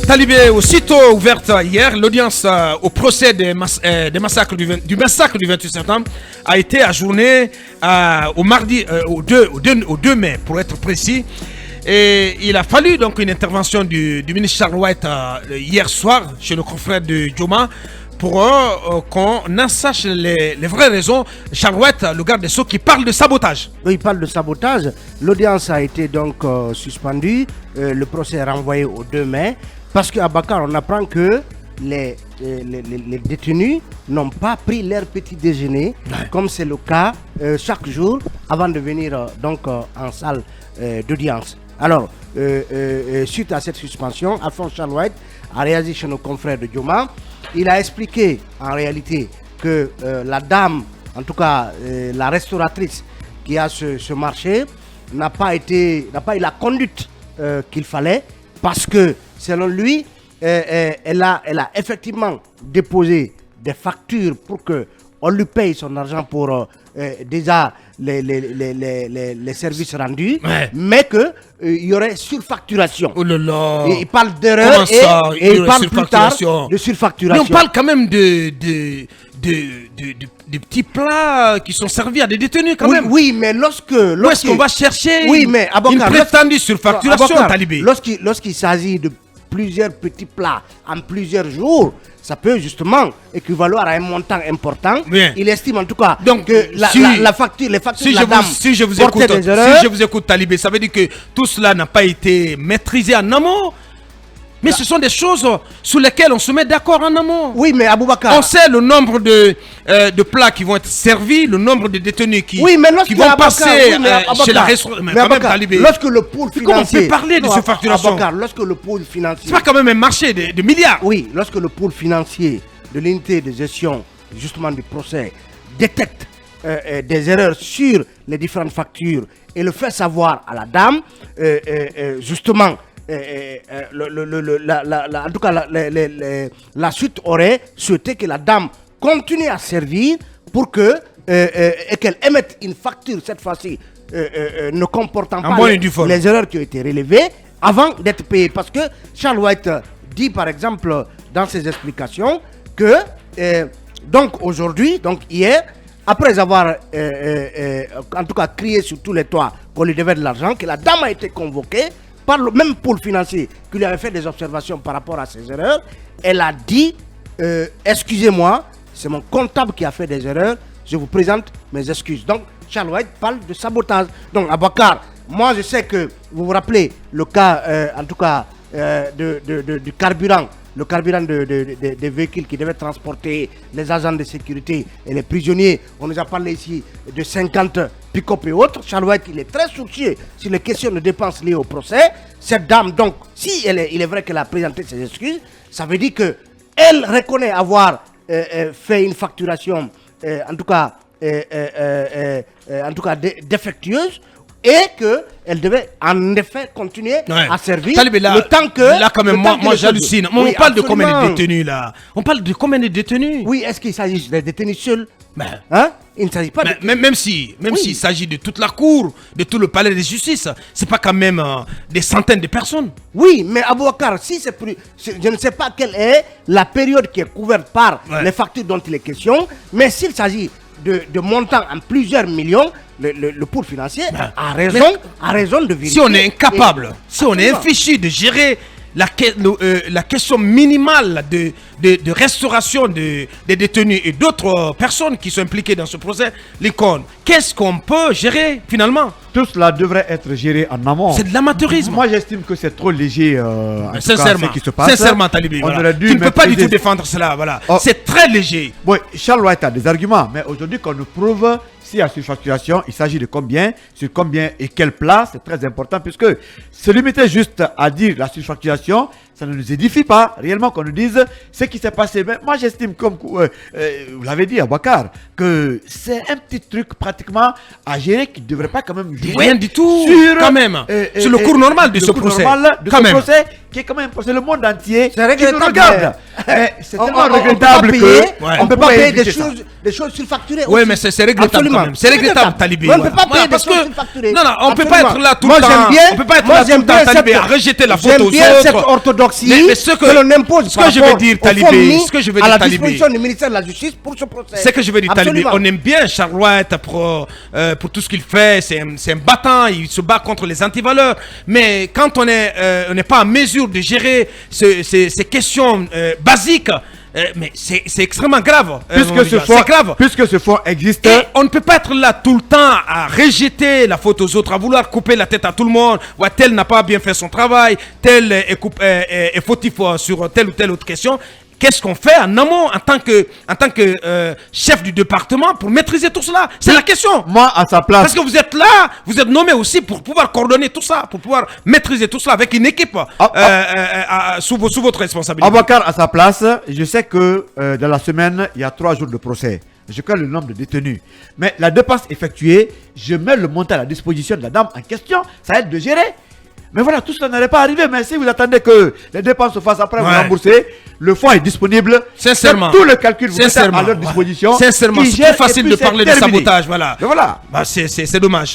Talibé, aussitôt ouverte hier, l'audience au procès des massacres du massacre du 28 septembre a été ajournée au mardi, au 2 mai, pour être précis. Et il a fallu donc une intervention du ministre Charles White hier soir chez nos confrères de Djoma pour qu'on en sache les vraies raisons. Charles White, le garde des Sceaux, qui parle de sabotage. Oui, il parle de sabotage. L'audience a été donc suspendue. Le procès est renvoyé au 2 mai. Parce qu'à Bakar, on apprend que les détenus n'ont pas pris leur petit déjeuner, comme c'est le cas chaque jour, avant de venir en salle d'audience. Alors, suite à cette suspension, Alphonse Charles White a réagi chez nos confrères de Djoma. Il a expliqué en réalité que la dame, en tout cas la restauratrice qui a ce marché, n'a pas eu la conduite qu'il fallait, parce que selon lui, elle a effectivement déposé des factures pour qu'on lui paye son argent pour déjà les services rendus, mais qu'il y aurait surfacturation. Oh là là. Et il parle d'erreur et il parle plus tard de surfacturation. Mais on parle quand même de petits plats qui sont servis à des détenus quand même. Oui, mais lorsque Où est-ce qu'on va chercher une prétendue surfacturation, Talibé? Lorsqu'il s'agit de plusieurs petits plats en plusieurs jours, ça peut justement équivaloir à un montant important. Bien. Il estime en tout cas donc, que les factures de la dame si je vous écoute, Talibé, ça veut dire que tout cela n'a pas été maîtrisé en amont. Mais ce sont des choses sur lesquelles on se met d'accord en amont. Oui, mais Aboubakar, on sait le nombre de plats qui vont être servis, le nombre de détenus qui vont passer chez la restauration. Mais lorsque le pool financier... Comment on peut parler de surfacturation? Lorsque le pool financier... C'est pas quand même un marché de milliards. Oui, lorsque le pool financier de l'unité de gestion, justement du procès, détecte des erreurs sur les différentes factures et le fait savoir à la dame, justement... en tout cas, la suite aurait souhaité que la dame continue à servir pour et qu'elle émette une facture cette fois-ci ne comportant pas les erreurs qui ont été relevées avant d'être payée. Parce que Charles White dit par exemple dans ses explications que donc aujourd'hui, donc hier, après avoir en tout cas crié sur tous les toits qu'on lui devait de l'argent, que la dame a été convoquée par le même pôle financier qui lui avait fait des observations par rapport à ses erreurs. Elle a dit excusez-moi, c'est mon comptable qui a fait des erreurs, je vous présente mes excuses. Donc Charles White parle de sabotage. Donc Abakar, moi je sais que vous vous rappelez le cas en tout cas du carburant, le carburant des véhicules qui devaient transporter les agents de sécurité et les prisonniers. On nous a parlé ici de 50 pick-up et autres. Charles White, il est très soucieux sur les questions de dépenses liées au procès. Cette dame, donc, si il est vrai qu'elle a présenté ses excuses, ça veut dire qu'elle reconnaît avoir fait une facturation, en tout cas défectueuse, et qu'elle devait en effet continuer à servir le temps que... Là quand même, moi j'hallucine. On parle de combien de détenus là? On parle de combien de détenus? Oui, est-ce qu'il s'agit des détenus seuls? Il ne s'agit pas même s'il s'agit de toute la cour, de tout le palais de justice, c'est pas quand même des centaines de personnes. Oui, mais Abouakar, si c'est plus... Je ne sais pas quelle est la période qui est couverte par les factures dont il est question, mais s'il s'agit de montants en plusieurs millions, le pool financier a raison de vérifier. Si on est incapable, si on est infichu de gérer la question minimale de restauration des détenus et d'autres personnes qui sont impliquées dans ce procès, l'icône, qu'est-ce qu'on peut gérer finalement? Tout cela devrait être géré en amont. C'est de l'amateurisme. Moi, j'estime que c'est trop léger. Sincèrement, ce qui se passe. Sincèrement, Talibé, voilà. Tu ne peux pas du tout défendre cela. Voilà. C'est très léger. Oui, Charles White a des arguments, mais aujourd'hui, qu'on nous prouve s'il y a surfacturation, il s'agit de combien, sur combien et quel plat, c'est très important, puisque se limiter juste à dire la surfacturation, ça ne nous édifie pas réellement qu'on nous dise ce qui s'est passé. Mais moi, j'estime, comme vous l'avez dit à Bakar, que c'est un petit truc pratiquement à gérer qui ne devrait pas quand même jouer. Rien du tout, quand même. Sur le cours normal de ce procès. qui est quand même, c'est le monde entier qui nous regrettable, regarde. Mais c'est on- tellement on- on regrettable peut pas payer, que on peut pas payer éviter des choses surfacturées. Oui, aussi. mais c'est regrettable Absolument. quand même. C'est regrettable, Talibé. On ne peut pas payer parce des choses que surfacturées. non, on peut pas Absolument. être là tout Moi, le temps. j'aime bien- On peut pas être moi, là tout j'aime le temps, bien Talibé, cette- à rejeter la faute j'aime aux bien autres. cette orthodoxie Mais ce que l'on impose ce que par je veux rapport dire, aux fonds Talibé, mis ce que je veux à dire, la Talibé. disposition du ministère de la Justice pour ce procès. C'est que je veux dire, Talibé. Absolument. On aime bien Charlotte pour tout ce qu'il fait. C'est un battant. Il se bat contre les antivaleurs. Mais quand on n'est pas en mesure de gérer ces questions basiques, mais c'est extrêmement grave. C'est grave. Puisque ce fonds existe, Et on ne peut pas être là tout le temps à rejeter la faute aux autres, à vouloir couper la tête à tout le monde. Ouais, tel n'a pas bien fait son travail, tel est fautif sur telle ou telle autre question. Qu'est-ce qu'on fait en amont en tant que chef du département pour maîtriser tout cela? C'est la question. moi à sa place, Parce que vous êtes là, vous êtes nommé aussi pour pouvoir coordonner tout ça, pour pouvoir maîtriser tout cela avec une équipe sous votre responsabilité. Aboubacar à sa place, je sais que dans la semaine, il y a 3 jours de procès. Je connais le nombre de détenus. Mais la dépense effectuée, je mets le montant à la disposition de la dame en question. Ça aide de gérer. Mais voilà, tout cela n'allait pas arriver. Mais si vous attendez que les dépenses se fassent après, vous remboursez, le fonds est disponible. Sincèrement. Tout le calcul, vous mettez Sincèrement, à leur disposition. Sincèrement, Ils c'est gèrent plus facile et de puis parler c'est de terminé. sabotage. Voilà. Et voilà. Bah, c'est dommage.